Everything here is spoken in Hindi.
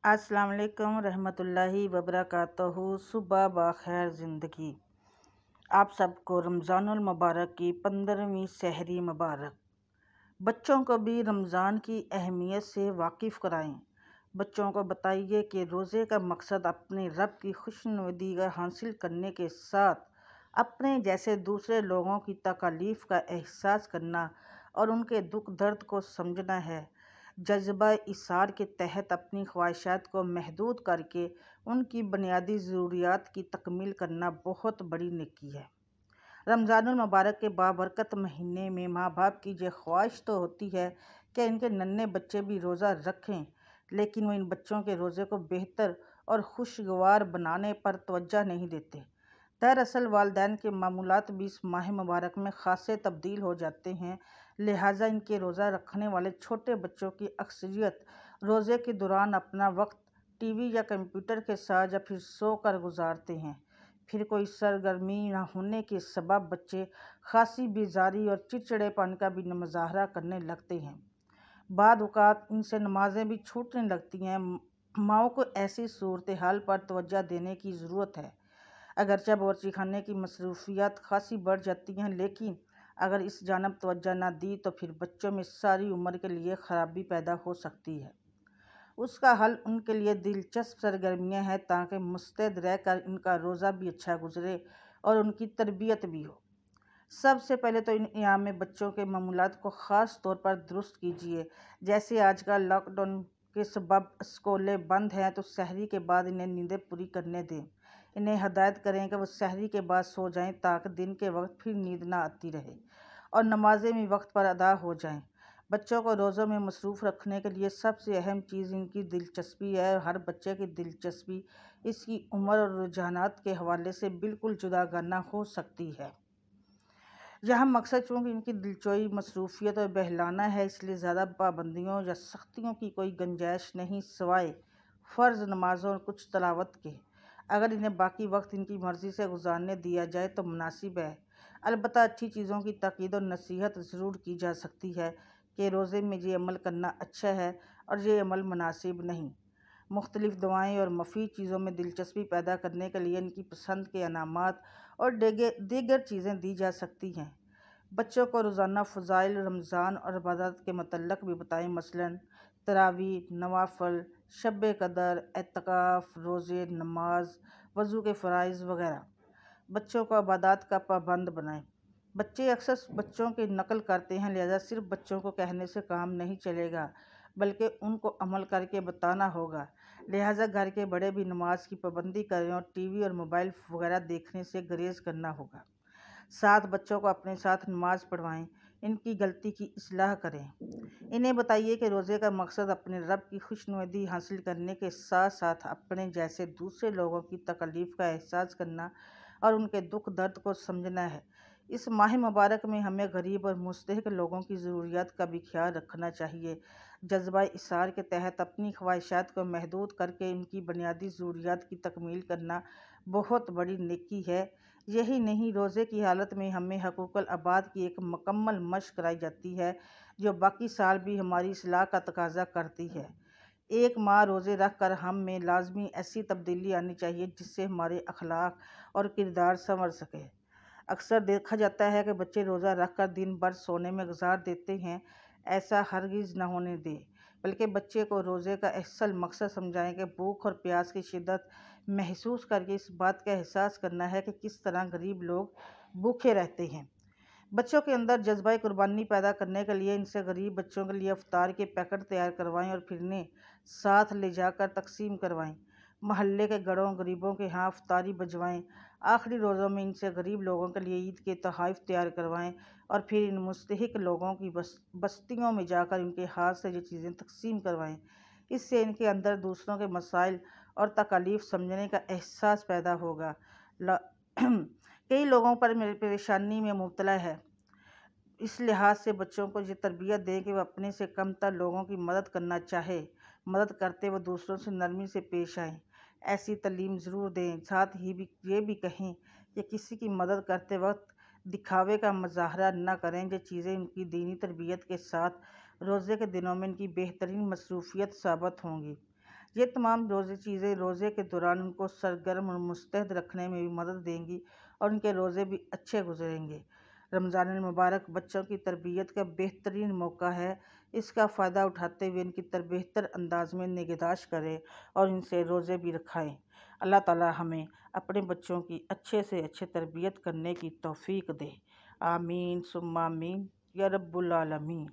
अस्सलाम वालेकुम रहमतुल्लाहि वबरकातुहू। सुबह बखैर ज़िंदगी। आप सबको रमज़ानुल मुबारक की 15वीं सहरी मुबारक। बच्चों को भी रमज़ान की अहमियत से वाकिफ़ कराएं। बच्चों को बताइए कि रोज़े का मकसद अपने रब की खुशनुदी का हासिल करने के साथ अपने जैसे दूसरे लोगों की तकलीफ़ का एहसास करना और उनके दुख दर्द को समझना है। जज्बा इसार के तहत अपनी ख्वाहिशात को महदूद करके उनकी बुनियादी ज़रूरियात की तकमील करना बहुत बड़ी नेकी है। रमज़ानुल मुबारक के बाबरकत महीने में माँ बाप की ये ख्वाहिश तो होती है कि इनके नन्हे बच्चे भी रोज़ा रखें, लेकिन वो इन बच्चों के रोज़े को बेहतर और खुशगवार बनाने पर तवज्जो नहीं देते। दरअसल वालिदैन के मामूलात भी इस माह मुबारक में खासे तब्दील हो जाते हैं, लिहाजा इनके रोज़ा रखने वाले छोटे बच्चों की अक्सरियत रोज़े के दौरान अपना वक्त टीवी या कंप्यूटर के साथ या फिर सोकर गुजारते हैं। फिर कोई सरगर्मी न होने के सबब बच्चे खासी बेजारी और चिड़चिड़ेपन का भी मुजाहरा करने लगते हैं। बाद औक़ात इनसे नमाजें भी छूटने लगती हैं। माओं को ऐसी सूरत हाल पर तवज्जो देने की ज़रूरत है। अगरचे बावर्ची खाने की मसरूफियात खासी बढ़ जाती हैं, लेकिन अगर इस जानब तवज्जो न दी तो फिर बच्चों में सारी उम्र के लिए ख़राबी पैदा हो सकती है। उसका हल उनके लिए दिलचस्प सरगर्मियाँ हैं ताकि मुस्तैद रहकर इनका रोज़ा भी अच्छा गुजरे और उनकी तरबियत भी हो। सबसे पहले तो इन अयाम में बच्चों के मामूलात को ख़ास तौर पर दुरुस्त कीजिए। जैसे आजकल लॉकडाउन के सबब स्कूलें बंद हैं, तो सहरी के बाद इन्हें नींदें पूरी करने दें। इन्हें हदायत करें कि वो सहरी के बाद सो जाएं ताकि दिन के वक्त फिर नींद ना आती रहे और नमाजें भी वक्त पर अदा हो जाएं। बच्चों को रोज़ों में मसरूफ़ रखने के लिए सबसे अहम चीज़ इनकी दिलचस्पी है। हर बच्चे की दिलचस्पी इसकी उम्र और रुझानात के हवाले से बिल्कुल जुदागाना हो सकती है। यहाँ मकसद चूँकि इनकी दिलचोई मसरूफियत और बहलाना है, इसलिए ज़्यादा पाबंदियों या सख्तियों की कोई गुंजाइश नहीं, सिवाय फ़र्ज़ नमाज़ों और कुछ तलावत के। अगर इन्हें बाकी वक्त इनकी मर्ज़ी से गुजारने दिया जाए तो मुनासिब है। अलबत्ता अच्छी चीज़ों की ताकीद और नसीहत ज़रूर की जा सकती है कि रोज़े में ये अमल करना अच्छा है और ये अमल मुनासिब नहीं। मुख्तलिफ़ दवाएँ और मुफीद चीज़ों में दिलचस्पी पैदा करने के लिए इनकी पसंद के इनामात और दीगर चीज़ें दी जा सकती हैं। बच्चों को रोज़ाना फ़ज़ाइल रमज़ान और इबादत के मतल्लक़ भी बताएं, मसलन तरावीह, नवाफ़िल, शब कदर, एतकाफ़, रोज़े, नमाज, वज़ू के फ़राइज़ वग़ैरह। बच्चों को इबादत का पाबंद बनाएं। बच्चे अक्सर बच्चों की नकल करते हैं, लिहाजा सिर्फ बच्चों को कहने से काम नहीं चलेगा, बल्कि उनको अमल करके बताना होगा। लिहाजा घर के बड़े भी नमाज की पाबंदी करें और टीवी और मोबाइल वगैरह देखने से गुरेज़ करना होगा। साथ बच्चों को अपने साथ नमाज पढ़वाएं, इनकी गलती की इस्लाह करें। इन्हें बताइए कि रोज़े का मकसद अपने रब की खुशनुदी हासिल करने के साथ साथ अपने जैसे दूसरे लोगों की तकलीफ़ का एहसास करना और उनके दुख दर्द को समझना है। इस माह मुबारक में हमें गरीब और मुस्तहिक लोगों की ज़रूरियात का भी ख्याल रखना चाहिए। जज्बा इसार के तहत अपनी ख्वाहिशात को महदूद करके उनकी बुनियादी ज़रूरियात की तकमील करना बहुत बड़ी नेकी है। यही नहीं, रोज़े की हालत में हमें हकूक़ुल अबाद की एक मुकम्मल मश्क कराई जाती है, जो बाकी साल भी हमारी इस्लाह का तकाज़ा करती है। एक माह रोज़े रख कर हम में लाजमी ऐसी तब्दीली आनी चाहिए जिससे हमारे अखलाक और किरदार संवर सके। अक्सर देखा जाता है कि बच्चे रोज़ा रख कर दिन भर सोने में गुजार देते हैं। ऐसा हरगिज़ न होने दें, बल्कि बच्चे को रोज़े का असल मकसद समझाएं कि भूख और प्यास की शिद्दत महसूस करके इस बात का एहसास करना है कि किस तरह गरीब लोग भूखे रहते हैं। बच्चों के अंदर जज्बा कुर्बानी पैदा करने के लिए इनसे गरीब बच्चों के लिए इफ्तार के पैकेट तैयार करवाएं और फिर इन्हें साथ ले जाकर तकसीम करवाएं। महल्ले के गढ़ों गरीबों के यहाँ इफ्तारी भिजवाएं। आखिरी रोज़ों में इनसे गरीब लोगों के लिए ईद के तोहफ़े तैयार करवाएं और फिर इन मुस्तहिक लोगों की बस्तियों में जाकर इनके हाथ से ये चीज़ें तकसीम करवाएं। इससे इनके अंदर दूसरों के मसाइल और तकालीफ समझने का एहसास पैदा होगा। कई लोगों पर मेरी परेशानी में मुब्तला है, इस लिहाज से बच्चों को ये तरबियत दें कि वह अपने से कमतर लोगों की मदद करना चाहे। मदद करते वह दूसरों से नरमी से पेश आएँ, ऐसी तालीम ज़रूर दें। साथ ही ये भी कहें कि किसी की मदद करते वक्त दिखावे का मुजाहरा न करें। ये चीज़ें इनकी दीनी तरबियत के साथ रोज़े के दिनों में इनकी बेहतरीन मसरूफियत साबित होंगी। ये तमाम चीज़ें रोज़े के दौरान उनको सरगर्म और मुस्तैद रखने में भी मदद देंगी और उनके रोज़े भी अच्छे गुजरेंगे। रमज़ान मुबारक बच्चों की तरबियत का बेहतरीन मौका है। इसका फ़ायदा उठाते हुए इनकी बेहतर अंदाज में निगहदाश्त करें और इनसे रोज़े भी रखाएँ। अल्लाह ताला हमें अपने बच्चों की अच्छे से अच्छे तरबियत करने की तौफ़ीक दे। आमीन सुम्मा आमीन या रब्बुल आलमीन।